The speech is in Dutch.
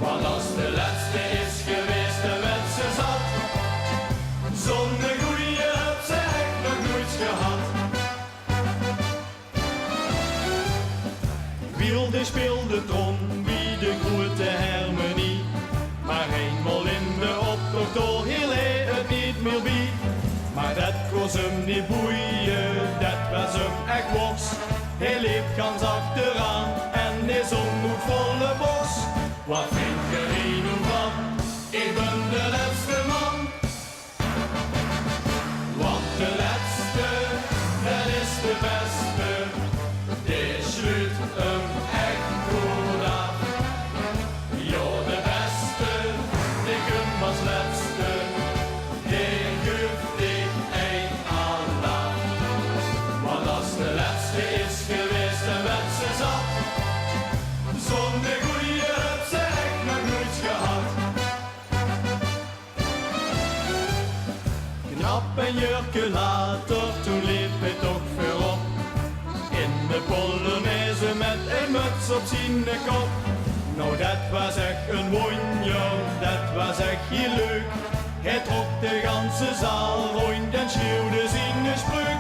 Want als de laatste is geweest, dan werd ze zat. Zo'n goeie heb ze echt nog nooit gehad. Wilde speelde trompie, de grote harmonie. Maar eenmaal in de optocht door heel het niet meer bij. Maar dat koos hem niet boeien, dat was hem echt worst. Hij liep gans achteraan en is omhoog volle bos. Wat vind je er nu van? Ik ben de laatste man. Want de laatste, dat is de beste. Die sluit hem echt goed af. Ja, de beste, die komt als laatste. Die geeft ik een aan. Want als de laatste is geweest, dan werd ze zat. Zo'n goeie heb ze echt nog nooit gehad. Knap een jurkje later, toen liep hij toch voorop. In de Polonaise met een muts op zijn kop. Nou dat was echt een wonjo, dat was echt heel leuk. Hij trok de ganse zaal rond en schreeuwde zijn spreuk.